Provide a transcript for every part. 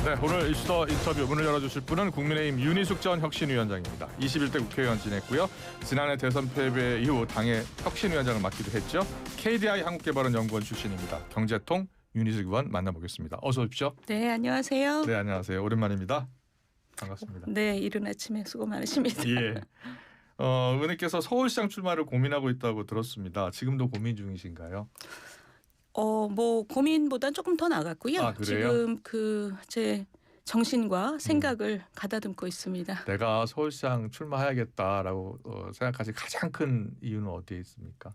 네, 오늘 이슈더 인터뷰 문을 열어주실 분은 국민의힘 윤희숙 전 혁신위원장입니다. 21대 국회의원 지냈고요. 지난해 대선 패배 이후 당의 혁신위원장을 맡기도 했죠. KDI 한국개발원연구원 출신입니다. 경제통 윤희숙 의원 만나보겠습니다. 어서 오십시오. 네, 안녕하세요. 네, 안녕하세요. 오랜만입니다. 반갑습니다. 네, 이른 아침에 수고 많으십니다. 예. 의원님께서 서울시장 출마를 고민하고 있다고 들었습니다. 지금도 고민 중이신가요? 뭐 고민보단 조금 더 나갔고요. 아, 그래요? 지금 제 정신과 생각을 가다듬고 있습니다. 내가 서울시장 출마해야겠다라고 생각하신 가장 큰 이유는 어디에 있습니까?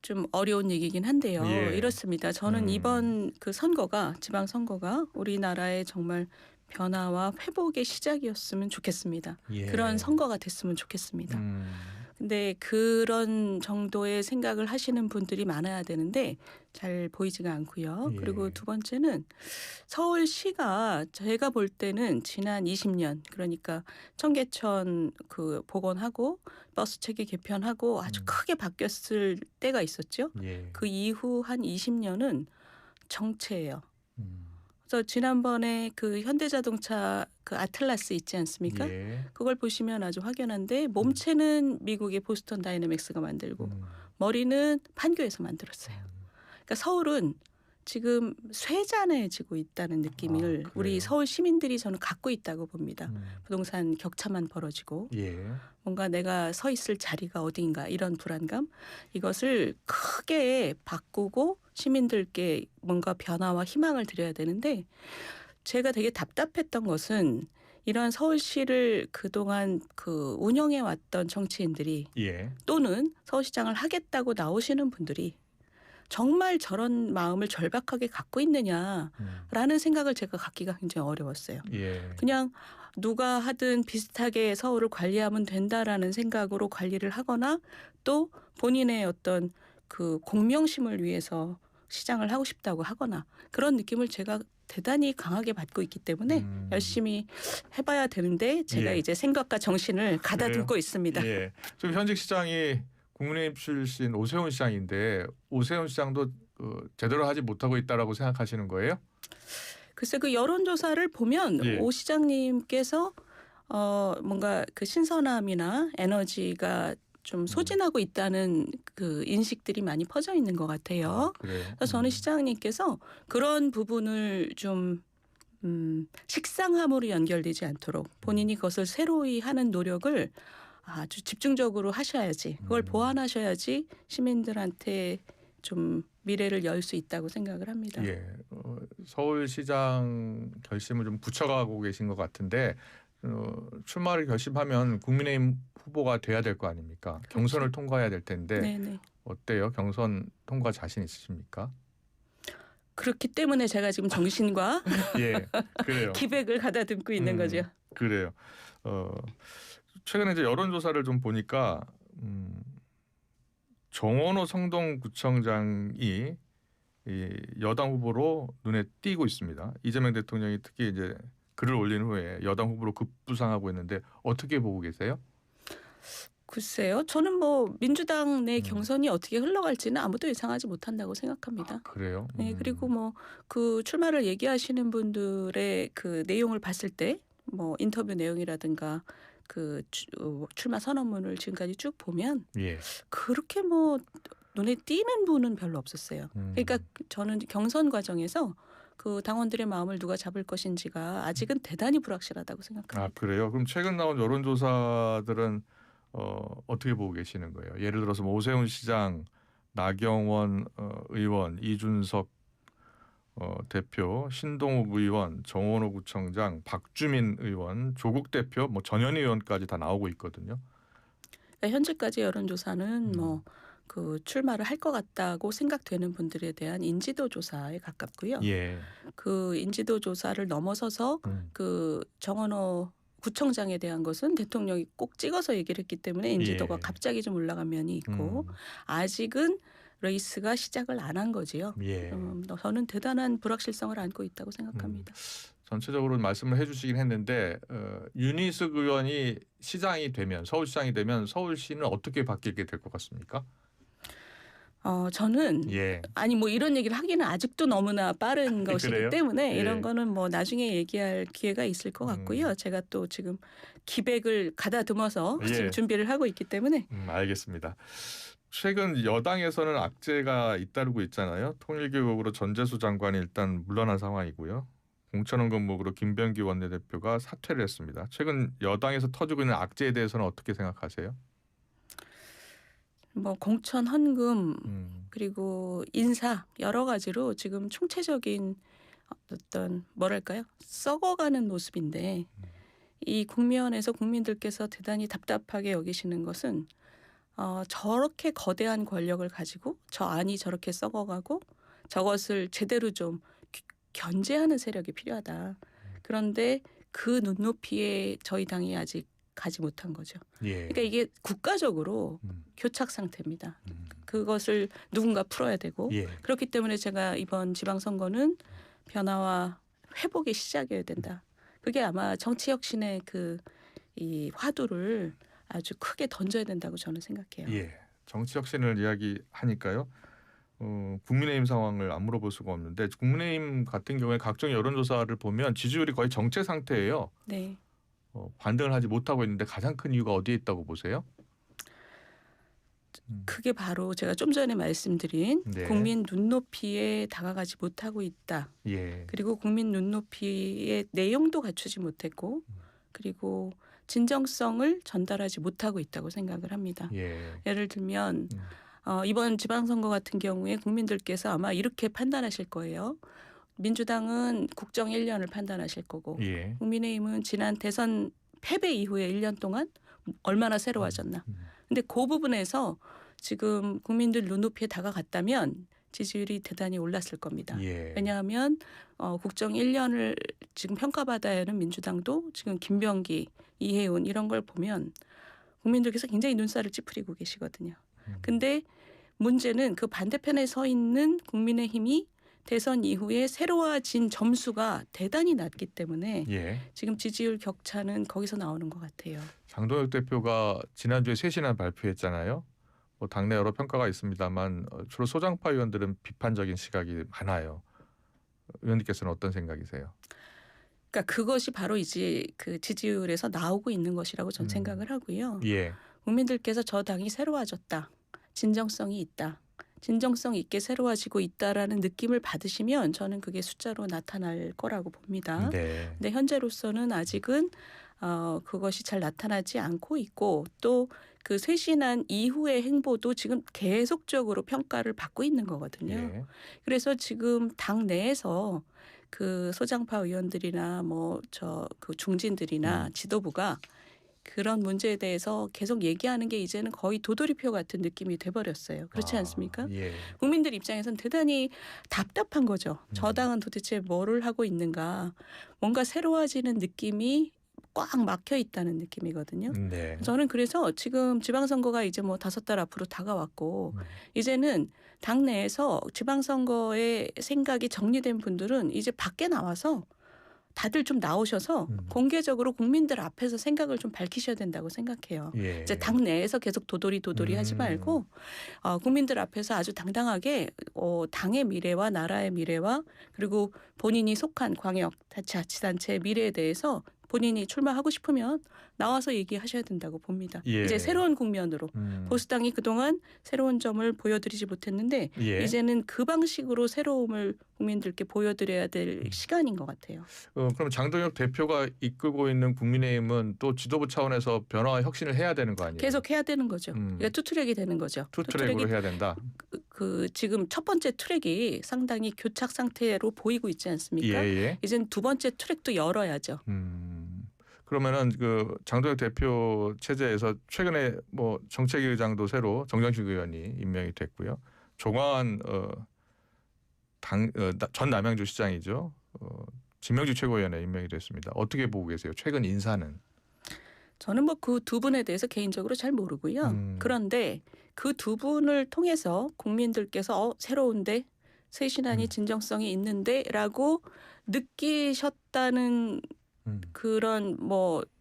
좀 어려운 얘기긴 한데요. 예. 이렇습니다. 저는 이번 그 선거가 지방선거가 우리나라의 정말 변화와 회복의 시작이었으면 좋겠습니다. 예. 그런 선거가 됐으면 좋겠습니다. 근데 그런 정도의 생각을 하시는 분들이 많아야 되는데 잘 보이지가 않고요. 예. 그리고 두 번째는 서울시가 제가 볼 때는 지난 20년 그러니까 청계천 그 복원하고 버스 체계 개편하고 아주 크게 바뀌었을 때가 있었죠. 예. 그 이후 한 20년은 정체예요. 그래서 지난번에 그 현대자동차 그 아틀라스 있지 않습니까? 예. 그걸 보시면 아주 확연한데 몸체는 미국의 보스턴 다이내믹스가 만들고 머리는 판교에서 만들었어요. 그러니까 서울은 지금 쇠잔해지고 있다는 느낌을 우리 서울 시민들이 저는 갖고 있다고 봅니다. 부동산 격차만 벌어지고 예. 뭔가 내가 서 있을 자리가 어디인가 이런 불안감 이것을 크게 바꾸고 시민들께 뭔가 변화와 희망을 드려야 되는데 제가 되게 답답했던 것은 이러한 서울시를 그동안 그 운영해 왔던 정치인들이 예. 또는 서울시장을 하겠다고 나오시는 분들이 정말 저런 마음을 절박하게 갖고 있느냐라는 생각을 제가 갖기가 굉장히 어려웠어요. 예. 그냥 누가 하든 비슷하게 서울을 관리하면 된다라는 생각으로 관리를 하거나 또 본인의 어떤 그 공명심을 위해서 시장을 하고 싶다고 하거나 그런 느낌을 제가 대단히 강하게 받고 있기 때문에 열심히 해봐야 되는데 제가 예. 이제 생각과 정신을 가다듬고 그래요? 있습니다. 예. 지금 현직 시장이 국민의힘 출신 오세훈 시장인데 오세훈 시장도 제대로 하지 못하고 있다라고 생각하시는 거예요? 글쎄 그 여론조사를 보면 예. 오 시장님께서 뭔가 그 신선함이나 에너지가 좀 소진하고 있다는 그 인식들이 많이 퍼져 있는 것 같아요. 그래요? 그래서 저는 시장님께서 그런 부분을 좀 식상함으로 연결되지 않도록 본인이 그것을 새로이 하는 노력을 아주 집중적으로 하셔야지 그걸 보완하셔야지 시민들한테 좀 미래를 열 수 있다고 생각을 합니다. 예. 서울시장 결심을 좀 굳혀가고 계신 것 같은데 출마를 결심하면 국민의힘 후보가 돼야 될 거 아닙니까? 그렇죠. 경선을 통과해야 될 텐데 네네. 어때요? 경선 통과 자신 있으십니까? 그렇기 때문에 제가 지금 정신과 예, 그래요. 기백을 가다듬고 있는 거죠. 그래요. 최근에 이제 여론조사를 좀 보니까 정원호 성동구청장이 이 여당 후보로 눈에 띄고 있습니다. 이재명 대통령이 특히 이제 글을 올린 후에 여당 후보로 급부상하고 있는데 어떻게 보고 계세요? 글쎄요. 저는 뭐 민주당 내 경선이 어떻게 흘러갈지는 아무도 예상하지 못한다고 생각합니다. 그래요? 네, 그리고 뭐 그 출마를 얘기하시는 분들의 그 내용을 봤을 때 뭐 인터뷰 내용이라든가 그 출마 선언문을 지금까지 쭉 보면 예. 그렇게 뭐 눈에 띄는 분은 별로 없었어요. 그러니까 저는 경선 과정에서 그 당원들의 마음을 누가 잡을 것인지가 아직은 대단히 불확실하다고 생각합니다. 아, 그래요? 그럼 최근 나온 여론조사들은 어떻게 보고 계시는 거예요? 예를 들어서 뭐 오세훈 시장, 나경원 의원, 이준석 대표, 신동욱 의원, 정원호 구청장, 박주민 의원, 조국 대표, 뭐 전현희 의원까지 다 나오고 있거든요. 그러니까 현재까지 여론조사는 뭐 그 출마를 할 것 같다고 생각되는 분들에 대한 인지도 조사에 가깝고요. 예. 그 인지도 조사를 넘어서서 그 정원호 구청장에 대한 것은 대통령이 꼭 찍어서 얘기를 했기 때문에 인지도가 예. 갑자기 좀 올라간 면이 있고 아직은 레이스가 시작을 안 한 거지요. 예. 저는 대단한 불확실성을 안고 있다고 생각합니다. 전체적으로 말씀을 해주시긴 했는데 윤희숙 의원이 시장이 되면 서울시장이 되면 서울시는 어떻게 바뀌게 될 것 같습니까? 저는 예. 아니 뭐 이런 얘기를 하기는 아직도 너무나 빠른 것이기 그래요? 때문에 예. 이런 거는 뭐 나중에 얘기할 기회가 있을 것 같고요. 제가 또 지금 기백을 가다듬어서 지금 예. 준비를 하고 있기 때문에 알겠습니다. 최근 여당에서는 악재가 잇따르고 있잖아요. 통일교육으로 전재수 장관이 일단 물러난 상황이고요. 공천원 근무로 김병기 원내대표가 사퇴를 했습니다. 최근 여당에서 터지고 있는 악재에 대해서는 어떻게 생각하세요? 뭐 공천 헌금 음. 그리고 인사 여러 가지로 지금 총체적인 어떤 뭐랄까요? 썩어가는 모습인데 이 국면에서 국민들께서 대단히 답답하게 여기시는 것은 저렇게 거대한 권력을 가지고 저 안이 저렇게 썩어가고 저것을 제대로 좀 견제하는 세력이 필요하다. 그런데 그 눈높이에 저희 당이 아직 가지 못한 거죠. 예. 그러니까 이게 국가적으로 음. 교착 상태입니다. 음. 그것을 누군가 풀어야 되고 예. 그렇기 때문에 제가 이번 지방선거는 변화와 회복의 시작이어야 된다. 그게 아마 정치 혁신의 이 화두를 아주 크게 던져야 된다고 저는 생각해요. 예. 정치 혁신을 이야기하니까요. 국민의힘 상황을 안 물어볼 수가 없는데 국민의힘 같은 경우에 각종 여론조사를 보면 지지율이 거의 정체 상태예요. 네. 반등을 하지 못하고 있는데 가장 큰 이유가 어디에 있다고 보세요? 그게 바로 제가 좀 전에 말씀드린 네. 국민 눈높이에 다가가지 못하고 있다. 예. 그리고 국민 눈높이의 내용도 갖추지 못했고 그리고 진정성을 전달하지 못하고 있다고 생각을 합니다. 예. 예를 들면 이번 지방선거 같은 경우에 국민들께서 아마 이렇게 판단하실 거예요. 민주당은 국정 1년을 판단하실 거고 예. 국민의힘은 지난 대선 패배 이후에 1년 동안 얼마나 새로워졌나. 근데 그 부분에서 지금 국민들 눈높이에 다가갔다면 지지율이 대단히 올랐을 겁니다. 예. 왜냐하면 국정 1년을 지금 평가받아야 하는 민주당도 지금 김병기, 이해운 이런 걸 보면 국민들께서 굉장히 눈살을 찌푸리고 계시거든요. 근데 문제는 그 반대편에 서 있는 국민의힘이 대선 이후에 새로워진 점수가 대단히 낮기 때문에 예. 지금 지지율 격차는 거기서 나오는 것 같아요. 장동혁 대표가 지난주에 쇄신안 발표했잖아요. 뭐 당내 여러 평가가 있습니다만 주로 소장파 의원들은 비판적인 시각이 많아요. 의원님께서는 어떤 생각이세요? 그러니까 그것이 바로 이제 그 지지율에서 나오고 있는 것이라고 전 생각을 하고요. 예. 국민들께서 저 당이 새로워졌다. 진정성이 있다. 진정성 있게 새로워지고 있다라는 느낌을 받으시면 저는 그게 숫자로 나타날 거라고 봅니다. 네. 근데 현재로서는 아직은 그것이 잘 나타나지 않고 있고 또 그 쇄신안 이후의 행보도 지금 계속적으로 평가를 받고 있는 거거든요. 예. 그래서 지금 당 내에서 그 소장파 의원들이나 그 중진들이나 지도부가 그런 문제에 대해서 계속 얘기하는 게 이제는 거의 도돌이표 같은 느낌이 돼버렸어요. 그렇지 않습니까? 예. 국민들 입장에서는 대단히 답답한 거죠. 저 당은 도대체 뭐를 하고 있는가. 뭔가 새로워지는 느낌이 꽉 막혀 있다는 느낌이거든요. 네. 저는 그래서 지금 지방선거가 이제 5달 앞으로 다가왔고 이제는 당내에서 지방선거의 생각이 정리된 분들은 이제 밖에 나와서 다들 좀 나오셔서 공개적으로 국민들 앞에서 생각을 좀 밝히셔야 된다고 생각해요. 예. 이제 당 내에서 계속 도돌이 하지 말고 국민들 앞에서 아주 당당하게 당의 미래와 나라의 미래와 그리고 본인이 속한 광역 자치단체의 미래에 대해서 본인이 출마하고 싶으면 나와서 얘기하셔야 된다고 봅니다. 예. 이제 새로운 국면으로 보수당이 그동안 새로운 점을 보여드리지 못했는데 예. 이제는 그 방식으로 새로움을 국민들께 보여드려야 될 시간인 것 같아요. 그럼 장동혁 대표가 이끌고 있는 국민의힘은 또 지도부 차원에서 변화와 혁신을 해야 되는 거 아니에요? 계속 해야 되는 거죠. 그러니까 투트랙이 되는 거죠. 투트랙으로 해야 된다. 지금 첫 번째 트랙이 상당히 교착 상태로 보이고 있지 않습니까? 예. 이젠 두 번째 트랙도 열어야죠. 그러면은 그 장동혁 대표 체제에서 최근에 뭐 정책위의장도 새로 정정식 의원이 임명이 됐고요. 조광한 전 남양주 시장이죠. 진명주 최고위원에 임명이 됐습니다. 어떻게 보고 계세요? 최근 인사는? 저는 그 두 분에 대해서 개인적으로 잘 모르고요. 그런데 그 두 분을 통해서 국민들께서 새로운데 쇄신안이 진정성이 있는데라고 느끼셨다는 그런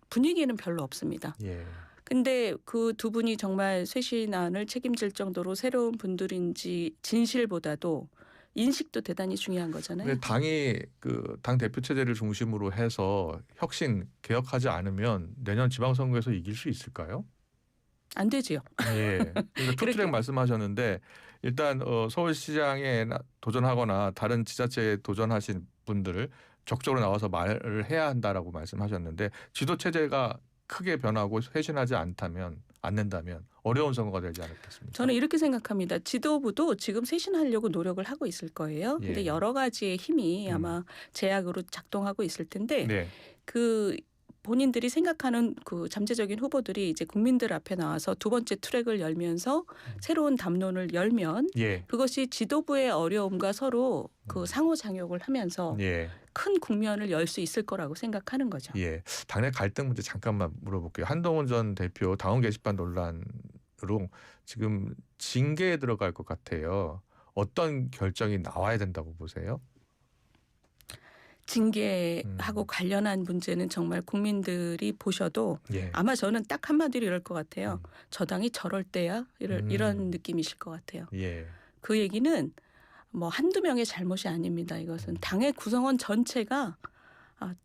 분위기는 별로 없습니다. 예. 근데 그 두 분이 정말 쇄신안을 책임질 정도로 새로운 분들인지 진실보다도 인식도 대단히 중요한 거잖아요. 근데 당이 그 당 대표 체제를 중심으로 해서 혁신 개혁하지 않으면 내년 지방선거에서 이길 수 있을까요? 안 되지요. 예. 그러니까 투트랙 그렇게 말씀하셨는데 일단 서울시장에 도전하거나 다른 지자체에 도전하신 분들을 적극적으로 나와서 말을 해야 한다라고 말씀하셨는데 지도 체제가 크게 변하고 쇄신하지 않는다면 어려운 선거가 되지 않겠습니까? 저는 이렇게 생각합니다. 지도부도 지금 쇄신하려고 노력을 하고 있을 거예요. 근데 예. 여러 가지의 힘이 아마 제약으로 작동하고 있을 텐데 네. 그 본인들이 생각하는 그 잠재적인 후보들이 이제 국민들 앞에 나와서 두 번째 트랙을 열면서 새로운 담론을 열면 예. 그것이 지도부의 어려움과 서로 그 상호작용을 하면서 예. 큰 국면을 열 수 있을 거라고 생각하는 거죠. 예. 당내 갈등 문제 잠깐만 물어볼게요. 한동훈 전 대표 당원 게시판 논란으로 지금 징계에 들어갈 것 같아요. 어떤 결정이 나와야 된다고 보세요? 징계하고 관련한 문제는 정말 국민들이 보셔도 예. 아마 저는 딱 한마디로 이럴 것 같아요. 음. 저 당이 저럴 때야 이런 느낌이실 것 같아요. 예. 그 얘기는 뭐 한두 명의 잘못이 아닙니다. 이것은 당의 구성원 전체가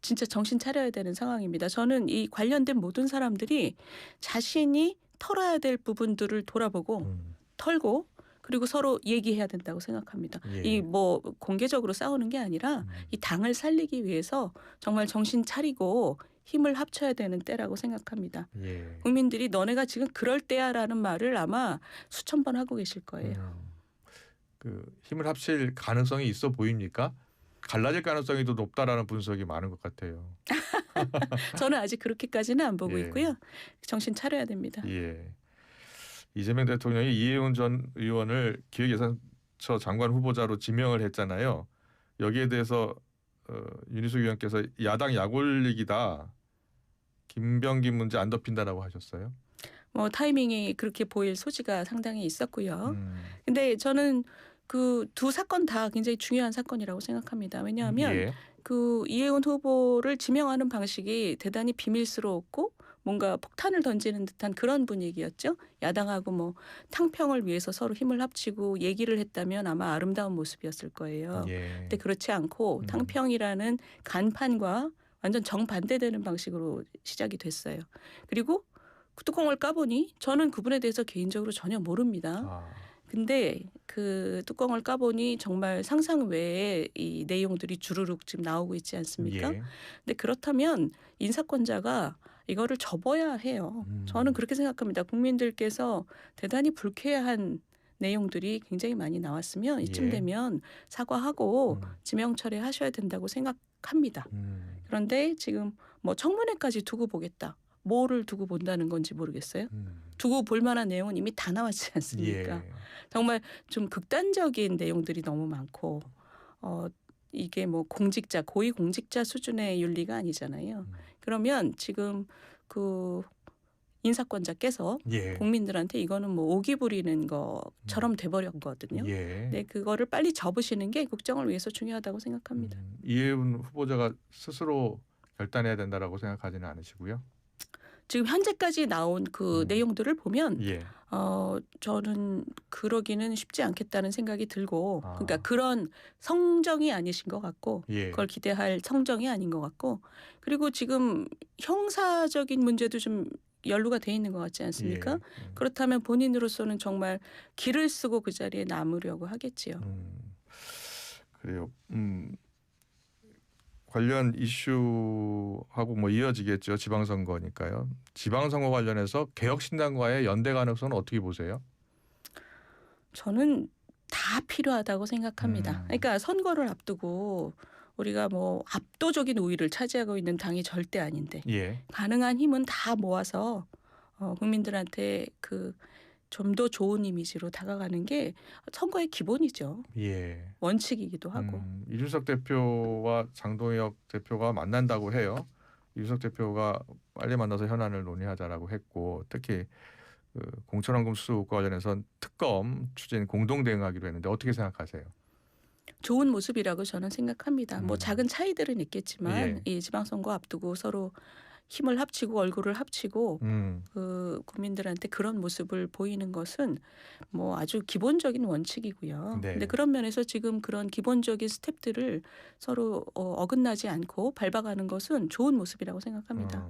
진짜 정신 차려야 되는 상황입니다. 저는 이 관련된 모든 사람들이 자신이 털어야 될 부분들을 돌아보고 털고 그리고 서로 얘기해야 된다고 생각합니다. 예. 이 뭐 공개적으로 싸우는 게 아니라 이 당을 살리기 위해서 정말 정신 차리고 힘을 합쳐야 되는 때라고 생각합니다. 예. 국민들이 너네가 지금 그럴 때야라는 말을 아마 수천 번 하고 계실 거예요. 그 힘을 합칠 가능성이 있어 보입니까? 갈라질 가능성이 더 높다라는 분석이 많은 것 같아요. 저는 아직 그렇게까지는 안 보고 예. 있고요. 정신 차려야 됩니다. 예. 이재명 대통령이 이해운 전 의원을 기획예산처 장관 후보자로 지명을 했잖아요. 여기에 대해서 윤희숙 의원께서 야당 약올리기다. 김병기 문제 안 덮인다라고 하셨어요. 뭐 타이밍이 그렇게 보일 소지가 상당히 있었고요. 음. 근데 저는 그 두 사건 다 굉장히 중요한 사건이라고 생각합니다. 왜냐하면 예. 그 이해운 후보를 지명하는 방식이 대단히 비밀스러웠고 뭔가 폭탄을 던지는 듯한 그런 분위기였죠. 야당하고 뭐 탕평을 위해서 서로 힘을 합치고 얘기를 했다면 아마 아름다운 모습이었을 거예요. 예. 근데 그렇지 않고 탕평이라는 간판과 완전 정반대되는 방식으로 시작이 됐어요. 그리고 그 뚜껑을 까보니 저는 그분에 대해서 개인적으로 전혀 모릅니다. 근데 그 뚜껑을 까보니 정말 상상 외의 이 내용들이 주르륵 지금 나오고 있지 않습니까? 예. 근데 그렇다면 인사권자가 이거를 접어야 해요. 저는 그렇게 생각합니다. 국민들께서 대단히 불쾌한 내용들이 굉장히 많이 나왔으면 이쯤 예. 되면 사과하고 지명 처리하셔야 된다고 생각합니다. 그런데 지금 뭐 청문회까지 두고 보겠다. 뭐를 두고 본다는 건지 모르겠어요. 두고 볼 만한 내용은 이미 다 나왔지 않습니까? 예. 정말 좀 극단적인 내용들이 너무 많고 이게 뭐 공직자, 고위 공직자 수준의 윤리가 아니잖아요. 그러면 지금 그 인사권자께서 예. 국민들한테 이거는 뭐 오기 부리는 것처럼 돼버렸거든요. 예. 네, 그거를 빨리 접으시는 게 국정을 위해서 중요하다고 생각합니다. 이해운 후보자가 스스로 결단해야 된다라고 생각하지는 않으시고요. 지금 현재까지 나온 그 내용들을 보면 예. 저는 그러기는 쉽지 않겠다는 생각이 들고 그러니까 그런 성정이 아니신 것 같고 예. 그걸 기대할 성정이 아닌 것 같고 그리고 지금 형사적인 문제도 좀 연루가 돼 있는 것 같지 않습니까? 예. 그렇다면 본인으로서는 정말 기를 쓰고 그 자리에 남으려고 하겠지요. 그래요. 관련 이슈하고 뭐 이어지겠죠. 지방선거니까요. 지방선거 관련해서 개혁신당과의 연대 가능성은 어떻게 보세요? 저는 다 필요하다고 생각합니다. 그러니까 선거를 앞두고 우리가 뭐 압도적인 우위를 차지하고 있는 당이 절대 아닌데 예. 가능한 힘은 다 모아서 국민들한테 그 좀 더 좋은 이미지로 다가가는 게 선거의 기본이죠. 예. 원칙이기도 하고. 이준석 대표와 장동혁 대표가 만난다고 해요. 이준석 대표가 빨리 만나서 현안을 논의하자라고 했고 특히 그 공천원금 수수과 관련해서는 특검 추진 공동 대응하기로 했는데 어떻게 생각하세요? 좋은 모습이라고 저는 생각합니다. 뭐 작은 차이들은 있겠지만 예. 이 지방선거 앞두고 서로 힘을 합치고 얼굴을 합치고 음. 그 국민들한테 그런 모습을 보이는 것은 뭐 아주 기본적인 원칙이고요. 근데 네. 그런 면에서 지금 그런 기본적인 스텝들을 서로 어긋나지 않고 밟아가는 것은 좋은 모습이라고 생각합니다.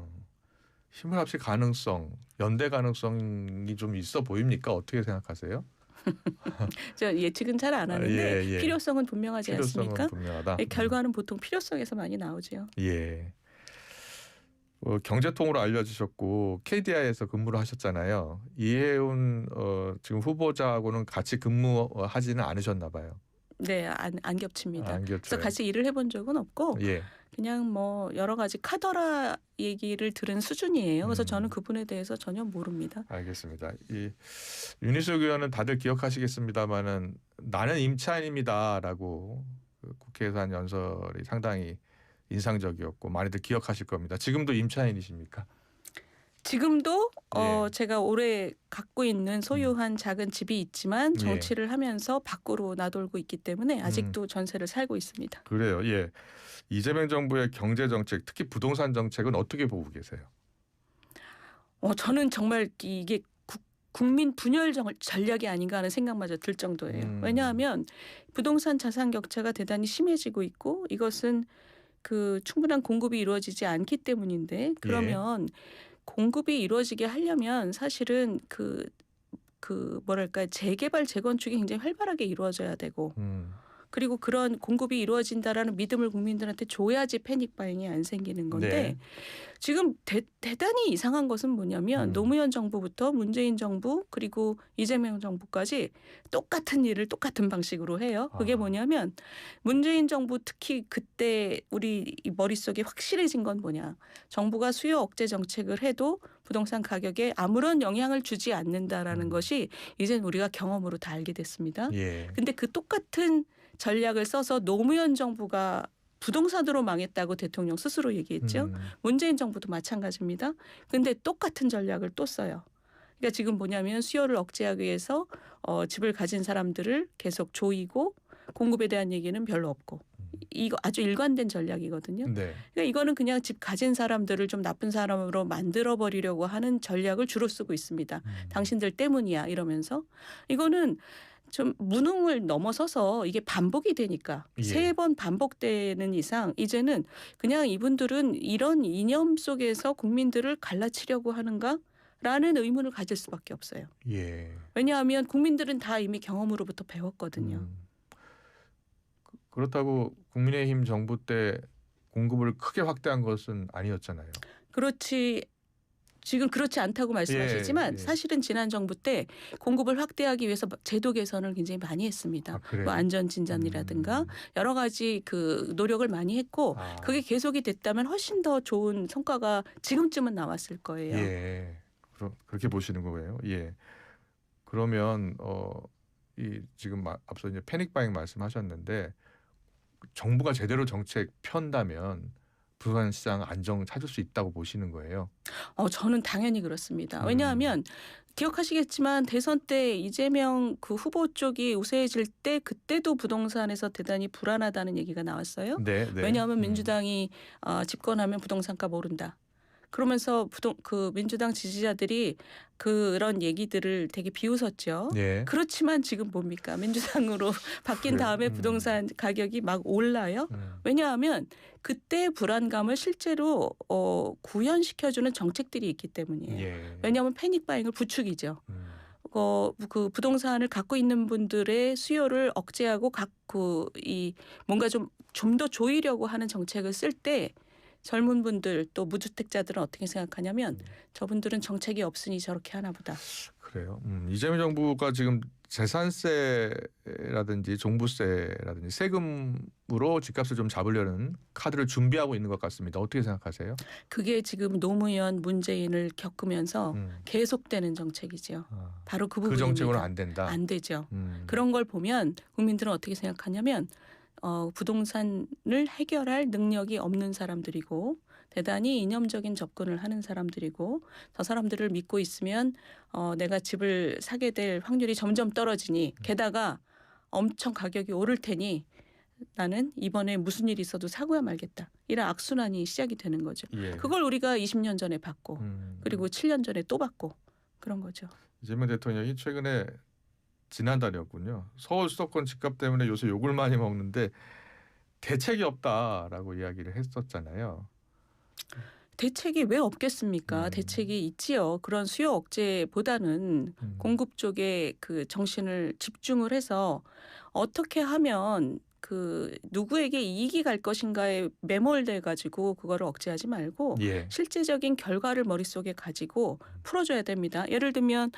힘을 합칠 가능성, 연대 가능성이 좀 있어 보입니까? 어떻게 생각하세요? 저 예측은 잘 안 하는데 예. 필요성은 분명하지 필요성은 않습니까? 분명하다. 결과는 보통 필요성에서 많이 나오죠. 예. 경제통으로 알려지셨고 KDI에서 근무를 하셨잖아요. 이해운 지금 후보자하고는 같이 근무하지는 않으셨나 봐요. 네, 안 겹칩니다. 안 그래서 겹쳐요. 같이 일을 해본 적은 없고 예. 그냥 뭐 여러 가지 카더라 얘기를 들은 수준이에요. 그래서 저는 음. 그분에 대해서 전혀 모릅니다. 알겠습니다. 이 윤희숙 의원은 다들 기억하시겠습니다마는 나는 임차인입니다라고 그 국회에서 한 연설이 상당히 인상적이었고 많이들 기억하실 겁니다. 지금도 임차인이십니까? 지금도 예. 제가 올해 갖고 있는 소유한 작은 집이 있지만 예. 정치를 하면서 밖으로 나돌고 있기 때문에 아직도 전세를 살고 있습니다. 그래요. 예. 이재명 정부의 경제 정책, 특히 부동산 정책은 어떻게 보고 계세요? 저는 정말 이게 국민 분열 전략이 아닌가 하는 생각마저 들 정도예요. 왜냐하면 부동산 자산 격차가 대단히 심해지고 있고 이것은 그 충분한 공급이 이루어지지 않기 때문인데 그러면 공급이 이루어지게 하려면 사실은 그 뭐랄까 재개발 재건축이 굉장히 활발하게 이루어져야 되고 그리고 그런 공급이 이루어진다라는 믿음을 국민들한테 줘야지 패닉 바잉이 안 생기는 건데 네. 지금 대단히 이상한 것은 뭐냐면 노무현 정부부터 문재인 정부 그리고 이재명 정부까지 똑같은 일을 똑같은 방식으로 해요. 그게 뭐냐면 문재인 정부 특히 그때 우리 머릿속에 확실해진 건 뭐냐. 정부가 수요 억제 정책을 해도 부동산 가격에 아무런 영향을 주지 않는다라는 것이 이젠 우리가 경험으로 다 알게 됐습니다. 예. 근데 그 똑같은 전략을 써서 노무현 정부가 부동산으로 망했다고 대통령 스스로 얘기했죠. 문재인 정부도 마찬가지입니다. 근데 똑같은 전략을 또 써요. 그러니까 지금 뭐냐면 수요를 억제하기 위해서 집을 가진 사람들을 계속 조이고 공급에 대한 얘기는 별로 없고 이거 아주 일관된 전략이거든요. 네. 그러니까 이거는 그냥 집 가진 사람들을 좀 나쁜 사람으로 만들어 버리려고 하는 전략을 주로 쓰고 있습니다. 당신들 때문이야 이러면서 이거는 좀 무능을 넘어서서 이게 반복이 되니까 예. 3번 반복되는 이상 이제는 그냥 이분들은 이런 이념 속에서 국민들을 갈라치려고 하는가라는 의문을 가질 수밖에 없어요. 예. 왜냐하면 국민들은 다 이미 경험으로부터 배웠거든요. 그렇다고 국민의힘 정부 때 공급을 크게 확대한 것은 아니었잖아요. 그렇지. 지금 그렇지 않다고 말씀하시지만 예. 사실은 지난 정부 때 공급을 확대하기 위해서 제도 개선을 굉장히 많이 했습니다. 그래요? 뭐 안전진단이라든가 여러 가지 그 노력을 많이 했고 그게 계속이 됐다면 훨씬 더 좋은 성과가 지금쯤은 나왔을 거예요. 예. 그렇게 보시는 거예요. 예. 그러면 이 지금 앞서 이제 패닉 바잉 말씀하셨는데 정부가 제대로 정책 편다면 부동산 시장 안정 찾을 수 있다고 보시는 거예요? 저는 당연히 그렇습니다. 왜냐하면 기억하시겠지만 대선 때 이재명 그 후보 쪽이 우세해질 때 그때도 부동산에서 대단히 불안하다는 얘기가 나왔어요. 네. 왜냐하면 민주당이 집권하면 부동산값 오른다. 그러면서 그 민주당 지지자들이 그런 얘기들을 되게 비웃었죠. 예. 그렇지만 지금 뭡니까? 민주당으로 바뀐 그래요? 다음에 부동산 가격이 막 올라요. 왜냐하면 그때 불안감을 실제로 구현시켜주는 정책들이 있기 때문이에요. 예. 왜냐하면 패닉 바잉을 부추기죠. 그 부동산을 갖고 있는 분들의 수요를 억제하고 뭔가 좀 더 조이려고 하는 정책을 쓸 때 젊은 분들 또 무주택자들은 어떻게 생각하냐면 저분들은 정책이 없으니 저렇게 하나 보다. 그래요. 이재명 정부가 지금 재산세라든지 종부세라든지 세금으로 집값을 좀 잡으려는 카드를 준비하고 있는 것 같습니다. 어떻게 생각하세요? 그게 지금 노무현 문재인을 겪으면서 계속되는 정책이죠. 바로 그 부분입니다. 그 정책으로는 안 된다. 안 되죠. 그런 걸 보면 국민들은 어떻게 생각하냐면 부동산을 해결할 능력이 없는 사람들이고 대단히 이념적인 접근을 하는 사람들이고 저 사람들을 믿고 있으면 내가 집을 사게 될 확률이 점점 떨어지니 게다가 엄청 가격이 오를 테니 나는 이번에 무슨 일이 있어도 사고야 말겠다. 이런 악순환이 시작이 되는 거죠. 예. 그걸 우리가 20년 전에 봤고 그리고 7년 전에 또 봤고 그런 거죠. 이재명 대통령이 최근에 지난달이었군요. 서울 수도권 집값 때문에 요새 욕을 많이 먹는데 대책이 없다라고 이야기를 했었잖아요. 대책이 왜 없겠습니까? 대책이 있지요. 그런 수요 억제보다는 공급 쪽에 그 정신을 집중을 해서 어떻게 하면 그 누구에게 이익이 갈 것인가에 매몰돼 가지고 그거를 억제하지 말고 예. 실제적인 결과를 머릿속에 가지고 풀어줘야 됩니다. 예를 들면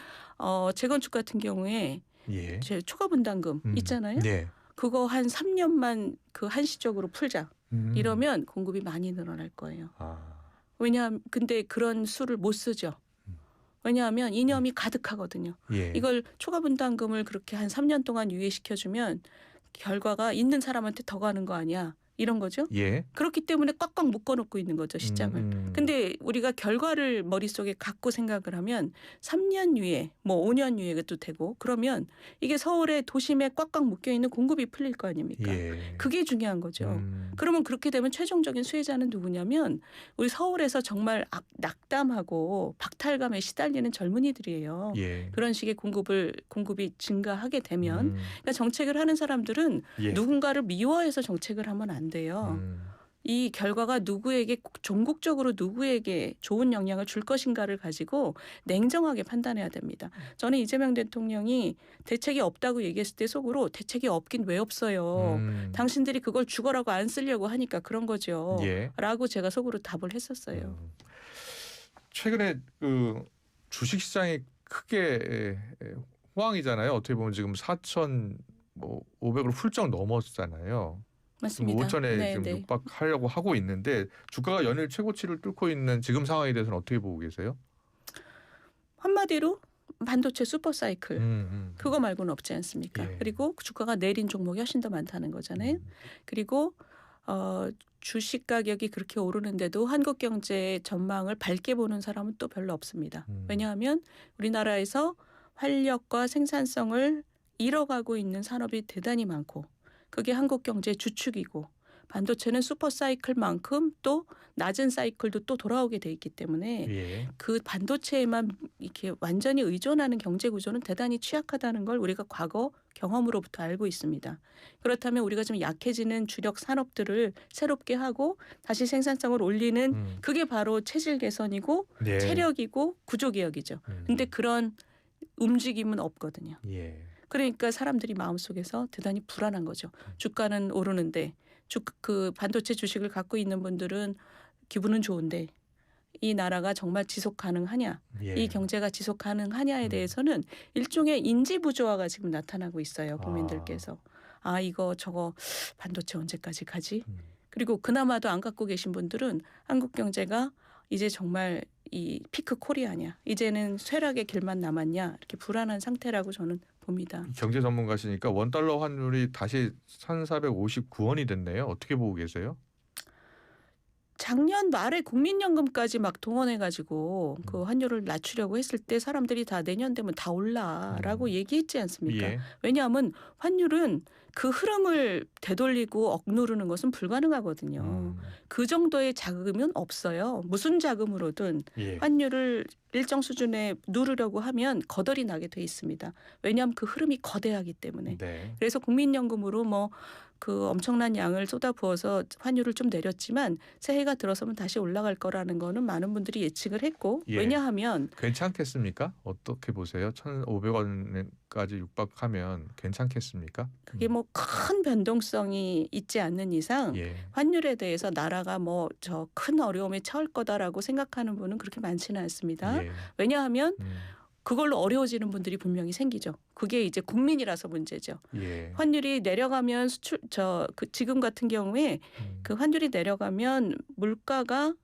재건축 같은 경우에 예. 제 초과 분담금 있잖아요. 네. 그거 한 3년만 그 한시적으로 풀자. 음. 이러면 공급이 많이 늘어날 거예요. 아. 왜냐하면 근데 그런 수를 못 쓰죠. 왜냐하면 이념이 가득하거든요. 예. 이걸 초과 분담금을 그렇게 한 3년 동안 유예시켜주면 결과가 있는 사람한테 더 가는 거 아니야. 이런 거죠. 예. 그렇기 때문에 꽉꽉 묶어놓고 있는 거죠. 시장을. 근데 우리가 결과를 머릿속에 갖고 생각을 하면 3년 유예, 뭐 5년 유예도 되고 그러면 이게 서울의 도심에 꽉꽉 묶여있는 공급이 풀릴 거 아닙니까? 예. 그게 중요한 거죠. 그러면 그렇게 되면 최종적인 수혜자는 누구냐면 우리 서울에서 정말 낙담하고 박탈감에 시달리는 젊은이들이에요. 예. 그런 식의 공급이 증가하게 되면 그러니까 정책을 하는 사람들은 예. 누군가를 미워해서 정책을 하면 안 돼요. 이 결과가 누구에게 전국적으로 누구에게 좋은 영향을 줄 것인가를 가지고 냉정하게 판단해야 됩니다. 저는 이재명 대통령이 대책이 없다고 얘기했을 때 속으로 대책이 없긴 왜 없어요. 당신들이 그걸 죽어라고 안 쓰려고 하니까 그런 거죠. 예. 라고 제가 속으로 답을 했었어요. 최근에 그 주식시장이 크게 호황이잖아요. 어떻게 보면 지금 4,500으로 훌쩍 넘었잖아요. 맞습니다. 5천에 네, 지금 네. 육박하려고 하고 있는데 주가가 연일 최고치를 뚫고 있는 지금 상황에 대해서는 어떻게 보고 계세요? 한마디로 반도체 슈퍼사이클. 그거 말고는 없지 않습니까? 예. 그리고 주가가 내린 종목이 훨씬 더 많다는 거잖아요. 그리고 주식 가격이 그렇게 오르는데도 한국 경제의 전망을 밝게 보는 사람은 또 별로 없습니다. 왜냐하면 우리나라에서 활력과 생산성을 잃어가고 있는 산업이 대단히 많고 그게 한국 경제의 주축이고 반도체는 슈퍼사이클만큼 또 낮은 사이클도 또 돌아오게 돼 있기 때문에 예. 그 반도체에만 이렇게 완전히 의존하는 경제 구조는 대단히 취약하다는 걸 우리가 과거 경험으로부터 알고 있습니다. 그렇다면 우리가 좀 약해지는 주력 산업들을 새롭게 하고 다시 생산성을 올리는 그게 바로 체질 개선이고 네. 체력이고 구조 개혁이죠. 근데 그런 움직임은 없거든요. 예. 그러니까 사람들이 마음속에서 대단히 불안한 거죠. 주가는 오르는데 그 반도체 주식을 갖고 있는 분들은 기분은 좋은데 이 나라가 정말 지속 가능하냐, 예. 이 경제가 지속 가능하냐에 대해서는 일종의 인지 부조화가 지금 나타나고 있어요. 국민들께서. 이거 저거 반도체 언제까지 가지? 그리고 그나마도 안 갖고 계신 분들은 한국 경제가 이제 정말 이 피크 코리아냐, 이제는 쇠락의 길만 남았냐 이렇게 불안한 상태라고 저는 봅니다. 경제 전문가시니까 원달러 환율이 다시 1,459원이 됐네요. 어떻게 보고 계세요? 작년 말에 국민연금까지 막 동원해가지고 그 환율을 낮추려고 했을 때 사람들이 다 내년 되면 다 올라라고 얘기했지 않습니까? 예. 왜냐하면 환율은 그 흐름을 되돌리고 억누르는 것은 불가능하거든요. 그 정도의 자금은 없어요. 무슨 자금으로든 예. 환율을 일정 수준에 누르려고 하면 거덜이 나게 돼 있습니다. 왜냐하면 그 흐름이 거대하기 때문에. 네. 그래서 국민연금으로 뭐 그 엄청난 양을 쏟아부어서 환율을 좀 내렸지만 새해가 들어서면 다시 올라갈 거라는 거는 많은 분들이 예측을 했고 예. 왜냐하면 괜찮겠습니까? 어떻게 보세요? 1,500원까지 육박하면 괜찮겠습니까? 그게 뭐 큰 변동성이 있지 않는 이상 예. 환율에 대해서 나라가 뭐 저 큰 어려움에 처할 거다라고 생각하는 분은 그렇게 많지는 않습니다. 예. 왜냐하면 그걸로 어려워지는 분들이 분명히 생기죠. 그게 이제 국민이라서 문제죠. 예. 환율이 내려가면 지금 같은 경우에 그 환율이 내려가면 물가가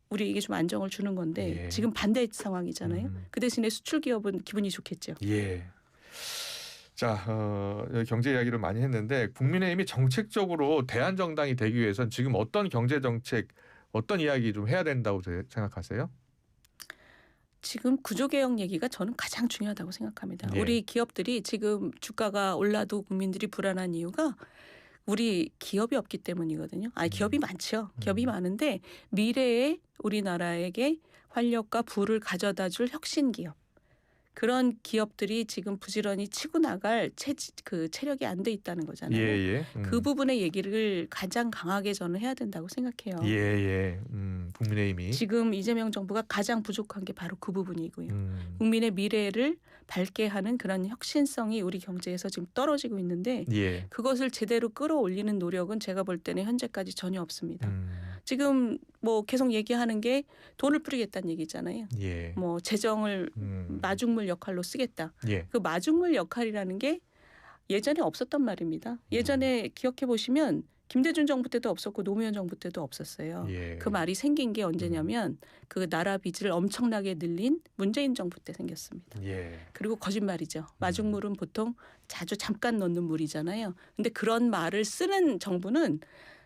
우리에게 좀 안정을 주는 건데 예. 지금 반대 상황이잖아요. 그 대신에 수출 기업은 기분이 좋겠죠. 예. 자, 경제 이야기를 많이 했는데 국민의힘이 정책적으로 대안정당이 되기 위해선 지금 어떤 경제 정책, 어떤 이야기 좀 해야 된다고 생각하세요? 지금 구조개혁 얘기가 저는 가장 중요하다고 생각합니다. 예. 우리 기업들이 지금 주가가 올라도 국민들이 불안한 이유가 우리 기업이 없기 때문이거든요. 아니 기업이 많죠. 기업이 많은데 미래에 우리나라에게 활력과 부를 가져다줄 혁신 기업. 그런 기업들이 지금 부지런히 치고 나갈 체력이 안 돼 있다는 거잖아요. 예. 그 부분의 얘기를 가장 강하게 저는 해야 된다고 생각해요. 예. 국민의힘이 지금 이재명 정부가 가장 부족한 게 바로 그 부분이고요. 음. 국민의 미래를 밝게 하는 그런 혁신성이 우리 경제에서 지금 떨어지고 있는데 예. 그것을 제대로 끌어올리는 노력은 제가 볼 때는 현재까지 전혀 없습니다. 지금 뭐 계속 얘기하는 게 돈을 뿌리겠다는 얘기잖아요. 예. 뭐 재정을 마중물 역할로 쓰겠다. 예. 그 마중물 역할이라는 게 예전에 없었단 말입니다. 예전에 기억해 보시면 김대중 정부 때도 없었고 노무현 정부 때도 없었어요. 예. 그 말이 생긴 게 언제냐면 그 나라 빚을 엄청나게 늘린 문재인 정부 때 생겼습니다. 예. 그리고 거짓말이죠. 마중물은 보통 자주 잠깐 넣는 물이잖아요. 근데 그런 말을 쓰는 정부는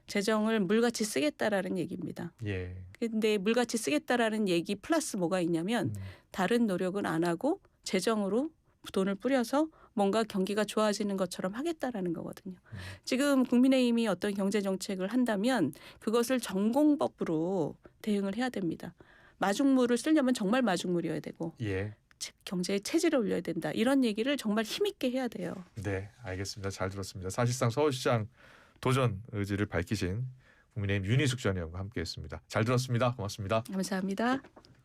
재정을 물같이 쓰겠다라는 얘기입니다. 예. 근데 물같이 쓰겠다라는 얘기 플러스 뭐가 있냐면 다른 노력은 안 하고 재정으로 돈을 뿌려서 뭔가 경기가 좋아지는 것처럼 하겠다라는 거거든요. 지금 국민의힘이 어떤 경제 정책을 한다면 그것을 전공법으로 대응을 해야 됩니다. 마중물을 쓰려면 정말 마중물이어야 되고 예. 경제의 체질을 올려야 된다. 이런 얘기를 정말 힘있게 해야 돼요. 네, 알겠습니다. 잘 들었습니다. 사실상 서울시장 도전 의지를 밝히신 국민의힘 윤희숙 전 의원과 함께했습니다. 잘 들었습니다. 고맙습니다. 감사합니다.